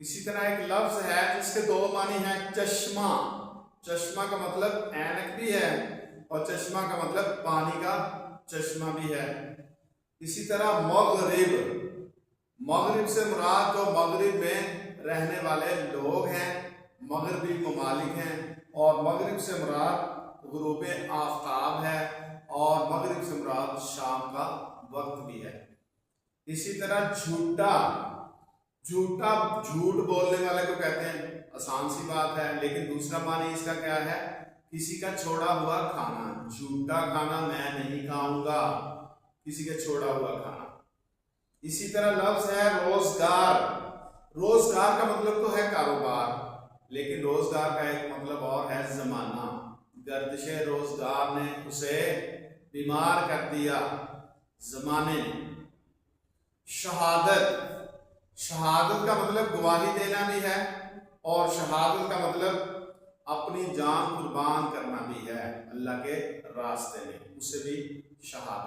اسی طرح ایک لفظ ہے جس کے دو معنی ہیں، چشمہ، چشمہ کا مطلب اینک بھی ہے اور چشمہ کا مطلب پانی کا چشمہ بھی ہے۔ اسی طرح مغرب، مغرب سے مراد جو مغرب میں رہنے والے لوگ ہیں، مغربی ممالک ہیں، اور مغرب سے مراد غروب آفتاب ہے اور مغرب سے مراد شام کا وقت بھی ہے۔ اسی طرح جھوٹا، جھوٹا جھوٹ بولنے والے کو کہتے ہیں، آسان سی بات ہے، لیکن دوسرا معنی اس کا کیا ہے؟ کسی کا چھوڑا ہوا کھانا، جھوٹا کھانا میں نہیں کھاؤں گا، کسی کا چھوڑا ہوا کھانا۔ اسی طرح لفظ ہے روزگار، روزگار کا مطلب تو ہے کاروبار، لیکن روزگار کا ایک مطلب اور ہے زمانہ، گردش روزگار نے اسے بیمار کر دیا زمانے نے۔ شہادت، شہادت کا مطلب گواہی دینا بھی ہے اور شہادت کا مطلب اپنی جان قربان کرنا بھی ہے اللہ کے راستے میں، اسے بھی شہادت